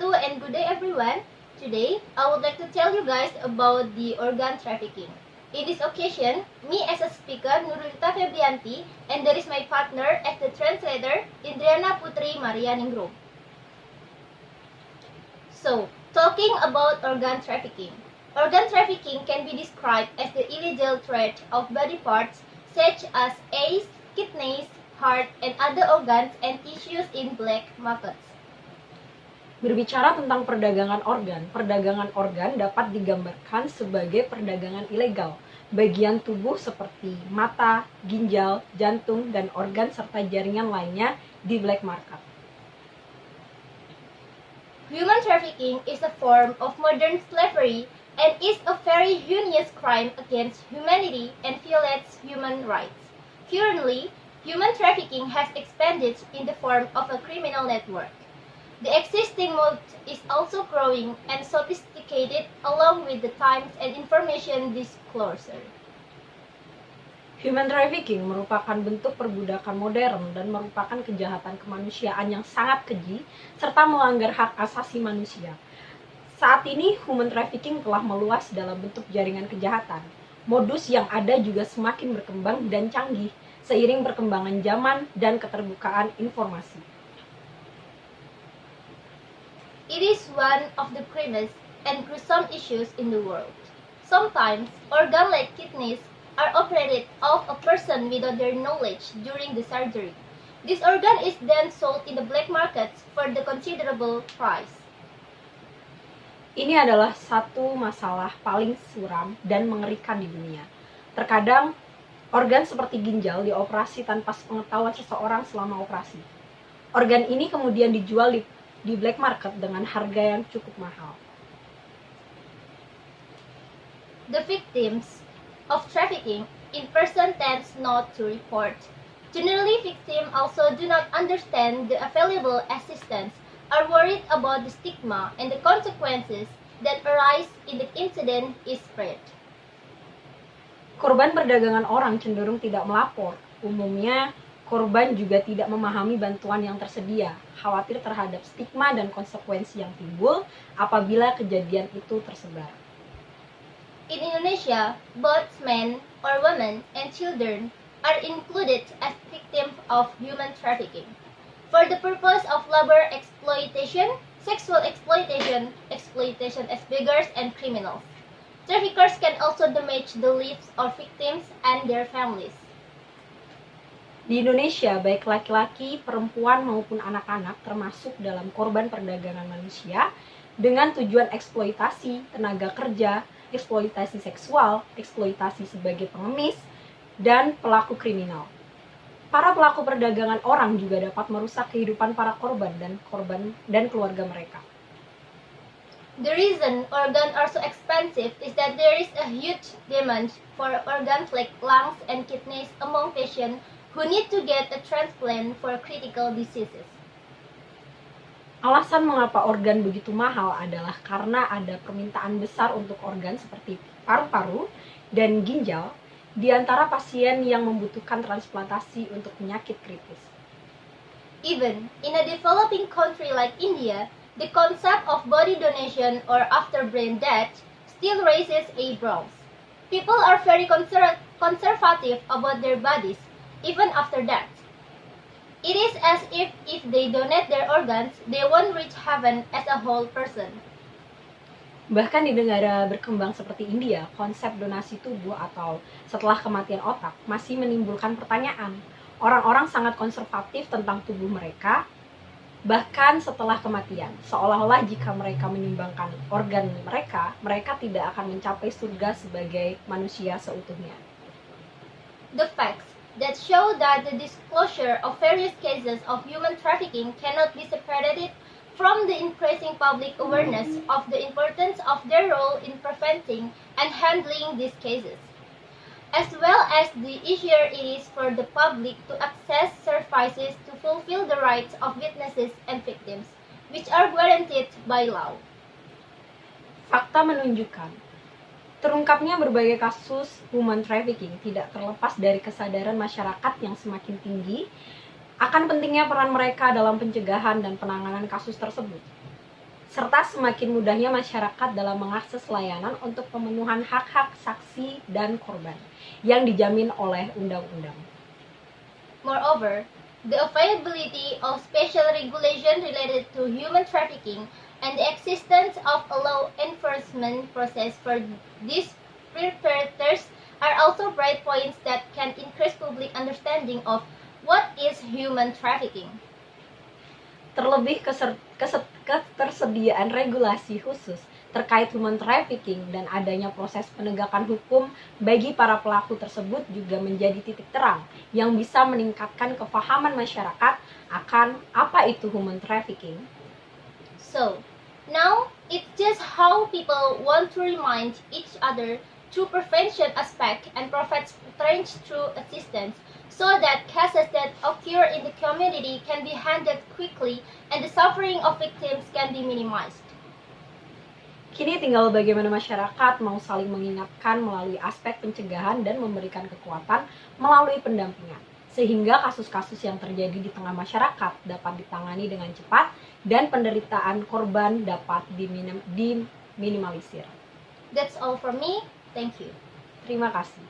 wabarakatuh and good day everyone. Today, I would like to tell you guys about the organ trafficking. In this occasion, me as a speaker, Nurulita Febrianti, and there is my partner as the translator, Indriana Putri Marianingrum. So, talking about organ trafficking. Organ trafficking can be described as the illegal trade of body parts such as eyes, kidneys, heart, and other organs and tissues in black markets. Berbicara tentang perdagangan organ dapat digambarkan sebagai perdagangan ilegal. Bagian tubuh seperti mata, ginjal, jantung, dan organ serta jaringan lainnya di black market. Human trafficking is a form of modern slavery and is a very heinous crime against humanity and violates human rights. Currently, human trafficking has expanded in the form of a criminal network. The existing mode is also growing and sophisticated along with the times and information disclosure. Human trafficking merupakan bentuk perbudakan modern dan merupakan kejahatan kemanusiaan yang sangat keji serta melanggar hak asasi manusia. Saat ini, human trafficking telah meluas dalam bentuk jaringan kejahatan. Modus yang ada juga semakin berkembang dan canggih seiring perkembangan zaman dan keterbukaan informasi. It is one of the grimmest and gruesome issues in the world. Sometimes, organs like kidneys are operated off a person without their knowledge during the surgery. This organ is then sold in the black markets for the considerable price. Ini adalah satu masalah paling suram dan mengerikan di dunia. Terkadang, organ seperti ginjal dioperasi tanpa sepengetahuan seseorang selama operasi. Organ ini kemudian dijual di black market dengan harga yang cukup mahal. The victims of trafficking in person tends not to report. Generally, victims also do not understand the available assistance, are worried about the stigma and the consequences that arise if the incident is spread. Korban perdagangan orang cenderung tidak melapor. Umumnya, korban juga tidak memahami bantuan yang tersedia, khawatir terhadap stigma dan konsekuensi yang timbul apabila kejadian itu tersebar. In Indonesia, both men or women and children are included as victims of human trafficking for the purpose of labor exploitation, sexual exploitation, exploitation as beggars and criminals. Traffickers can also damage the lives of victims and their families. Di Indonesia, baik laki-laki, perempuan maupun anak-anak termasuk dalam korban perdagangan manusia dengan tujuan eksploitasi tenaga kerja, eksploitasi seksual, eksploitasi sebagai pengemis, dan pelaku kriminal. Para pelaku perdagangan orang juga dapat merusak kehidupan para korban dan keluarga mereka. The reason organs are so expensive is that there is a huge demand for organs like lungs and kidneys among patients who need to get a transplant for critical diseases. Alasan mengapa organ begitu mahal adalah karena ada permintaan besar untuk organ seperti paru-paru dan ginjal di antara pasien yang membutuhkan transplantasi untuk penyakit kritis. Even in a developing country like India, the concept of body donation or after brain death still raises eyebrows. People are very conservative about their bodies, even after death. It is as if they donate their organs, they won't reach heaven as a whole person. Bahkan di negara berkembang seperti India, konsep donasi tubuh atau setelah kematian otak masih menimbulkan pertanyaan. Orang-orang sangat konservatif tentang tubuh mereka, bahkan setelah kematian. Seolah-olah jika mereka menyumbangkan organ mereka, mereka tidak akan mencapai surga sebagai manusia seutuhnya. The facts that show that the disclosure of various cases of human trafficking cannot be separated from the increasing public awareness of the importance of their role in preventing and handling these cases, as well as the easier it is for the public to access services to fulfill the rights of witnesses and victims, which are guaranteed by law. Fakta menunjukkan, terungkapnya berbagai kasus human trafficking tidak terlepas dari kesadaran masyarakat yang semakin tinggi akan pentingnya peran mereka dalam pencegahan dan penanganan kasus tersebut. serta semakin mudahnya masyarakat dalam mengakses layanan untuk pemenuhan hak-hak saksi dan korban yang dijamin oleh undang-undang. Moreover, the availability of special regulation related to human trafficking and the existence of a law enforcement process for these perpetrators are also bright points that can increase public understanding of what is human trafficking. Terlebih ketersediaan regulasi khusus terkait human trafficking dan adanya proses penegakan hukum bagi para pelaku tersebut juga menjadi titik terang yang bisa meningkatkan kefahaman masyarakat akan apa itu human trafficking. So, now it's just how people want to remind each other through prevention aspect and provide strange through assistance, so that cases that occur in the community can be handled quickly and the suffering of victims can be minimized. Kini tinggal bagaimana masyarakat mau saling mengingatkan melalui aspek pencegahan dan memberikan kekuatan melalui pendampingan, sehingga kasus-kasus yang terjadi di tengah masyarakat dapat ditangani dengan cepat dan penderitaan korban dapat diminimalisir. That's all from me. Thank you. Terima kasih.